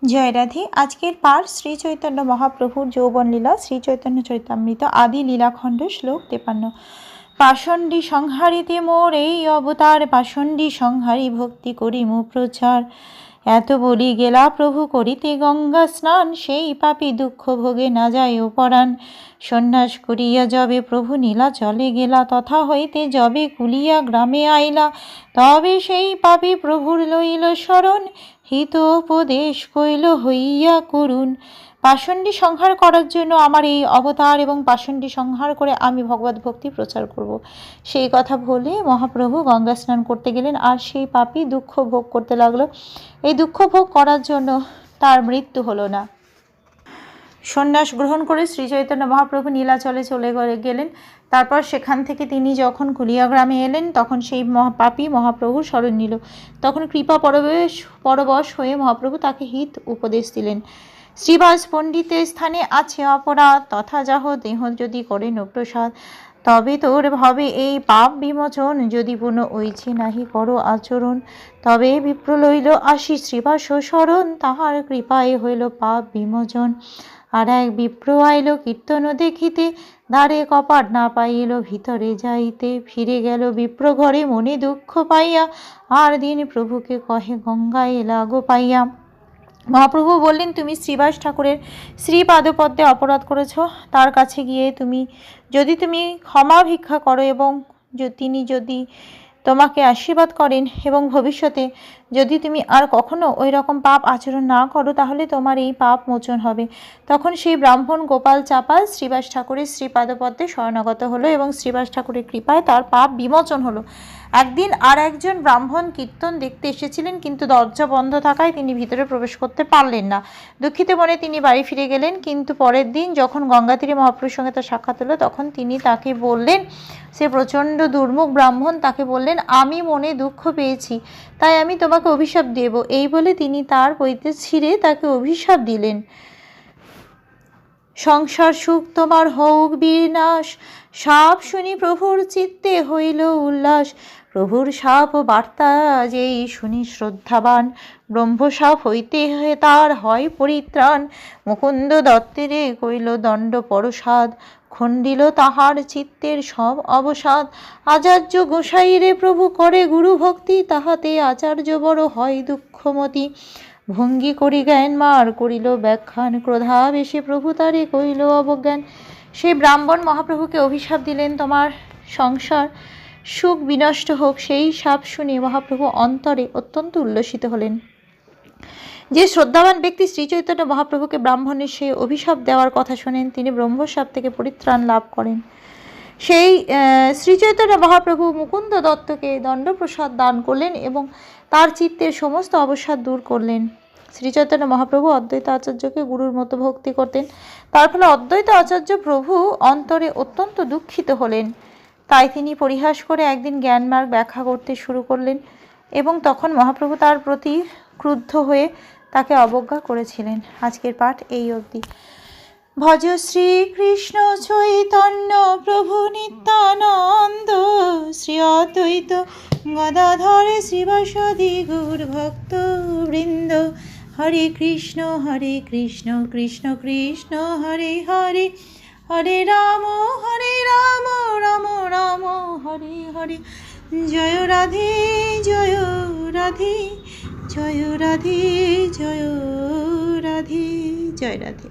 জয় রাধে। আজকের পাঠ শ্রী চৈতন্য মহাপ্রভুর যৌবন লীলা, শ্রী চৈতন্য চরিতামৃত আদি লীলাখণ্ড, শ্লোক 53। পাষণ্ডী সংহারিতে মোর এই অবতার, পাষণ্ডী সংহারি ভক্তি করি মো প্রচার। এত বলি গেলা প্রভু করিতে গঙ্গা স্নান, সেই পাপী দুঃখ ভোগে না যায় পরাণ। সন্ন্যাস করিয়া যবে প্রভু নীলা চলে গেলা, তথা হইতে যবে কুলিয়া গ্রামে আইলা, তবে সেই পাপী প্রভুর লইল শরণ, হিত উপদেশ কইল হইয়া করুণ। পাষণ্ডী সংহার করার জন্য আমার এই অবতার, এবং পাষণ্ডী সংহার করে আমি ভগবত ভক্তি প্রচার করব, সেই কথা বলে মহাপ্রভু গঙ্গা স্নান করতে গেলেন। আর সেই পাপী দুঃখ ভোগ করতে লাগলো। এই দুঃখ ভোগ করার জন্য তার মৃত্যু হলো না। সন্ন্যাস গ্রহণ করে শ্রী চৈতন্য মহাপ্রভু নীলাচলে চলে গেলেন। তারপর সেখান থেকে তিনি যখন কুলিয়া গ্রামে এলেন, তখন সেই পাপী মহাপ্রভুর শরণ নিল। তখন কৃপা পরবশ হয়ে মহাপ্রভু তাকে হিত উপদেশ দিলেন। শ্রীবাস পণ্ডিতের স্থানে আছে অপরাধ, তথা যাহ দেহ যদি করেন প্রসাদ, তবে তোর ভাবে এই পাপ বিমোচন, যদি পুনঃ ওইছে নাহি করো আচরণ। তবে বিপ্র লইল আসি শ্রীবাস শরণ, তাহার কৃপায় হইল পাপ বিমোচন। আর এক বিপ্র আইল কীর্তন দেখিতে, দ্বারে কপাট না পাইল ভিতরে যাইতে। ফিরে গেল বিপ্র ঘরে মনে দুঃখ পাইয়া, আর দিন প্রভুকে কহে গঙ্গায় লাগো পাইয়া। মহাপ্রভু বললেন, তুমি শ্রীবাস ঠাকুরের শ্রীপাদপদ্মে অপরাধ করেছ। তার কাছে গিয়ে যদি তুমি ক্ষমা ভিক্ষা করো, এবং তিনি যদি তোমাকে আশীর্বাদ করেন, এবং ভবিষ্যতে যদি তুমি আর কখনো ওই রকম পাপ আচরণ না করো, তাহলে তোমার এই পাপ মোচন হবে। তখন সেই ব্রাহ্মণ গোপাল চাপাল শ্রীবাস ঠাকুরের শ্রীপাদপদ্মে শরণাগত হলো, এবং শ্রীবাস ঠাকুরের কৃপায় তার পাপ বিমোচন হলো। একদিন আর একজন ব্রাহ্মণ কীর্তন দেখতে এসেছিলেন, কিন্তু দরজা বন্ধ থাকায় তিনি ভিতরে প্রবেশ করতে পারলেন না। দুঃখিত মনে তিনি বাড়ি ফিরে গেলেন। কিন্তু পরের দিন যখন গঙ্গাতীরে মহাপ্রভুর সঙ্গে তার সাক্ষাৎ হলো, তখন তিনি তাকে বললেন, সে প্রচণ্ড দুর্মুখ ব্রাহ্মণ তাকে বললেন, আমি মনে দুঃখ পেয়েছি, তাই আমি তোমাকে অভিশাপ দেব। এই বলে তিনি তার পৈতে ছিঁড়ে তাকে অভিশাপ দিলেন। সংসার সুখ তোমার হোক বিনাশ, সাপ শুনি প্রভুর চিত্তে হইল উল্লাস। প্রভুর সাপ বার্তা যেই শুনি শ্রদ্ধাবান, ব্রহ্মসাপ হইতে তার হয় পরিত্রাণ। মুকুন্দ দত্তেরে কইল দণ্ড পরসাদ, খণ্ডিল তাহার চিত্তের সব অবসাদ। আচার্য গোসাইরে প্রভু করে গুরু ভক্তি, তাহাতে আচার্য বড় হয় দুঃখমতি। ভঙ্গি করি জ্ঞান মার করিল ব্যাখ্যান, ক্রোধাবেশে প্রভু তারে কইল অবজ্ঞান। সেই ব্রাহ্মণ মহাপ্রভুকে অভিশাপ দিলেন, তোমার সংসার সুখ বিনষ্ট হোক। সেই শাপ শুনে মহাপ্রভু অন্তরে অত্যন্ত উল্লসিত হলেন। যে শ্রদ্ধাবান ব্যক্তি শ্রী চৈতন্য মহাপ্রভুকে ব্রাহ্মণের সেই অভিশাপ দেওয়ার কথা শোনেন, তিনি ব্রহ্মশাপ থেকে পরিত্রাণ লাভ করেন। সেই শ্রী চৈতন্য মহাপ্রভু মুকুন্দ দত্তকে দণ্ডপ্রসাদ দান করলেন, এবং তার চিত্তের সমস্ত অবসাদ দূর করলেন। শ্রী চৈতন্য মহাপ্রভু অদ্বৈত আচার্যকে গুরুর মতো ভক্তি করতেন। তার ফলে অদ্বৈত আচার্য প্রভু অন্তরে অত্যন্ত দুঃখিত হলেন। তাই তিনি পরিহাস করে একদিন জ্ঞানমার্গ ব্যাখ্যা করতে শুরু করলেন, এবং তখন মহাপ্রভু তার প্রতি ক্রুদ্ধ হয়ে তাকে অবজ্ঞা করেছিলেন। আজকের পাঠ এই অবধি। ভজ শ্রীকৃষ্ণ চৈতন্য প্রভু নিত্যানন্দ, শ্রী অদ্বৈত গদাধর শ্রীবাসাদি গৌর ভক্ত বৃন্দ। হরে কৃষ্ণ কৃষ্ণ কৃষ্ণ হরে হরে, হরে রাম রাম রাম হরে হরে। জয় রাধে জয় রাধে, জয় রাধে জয় রাধে, জয় রাধে।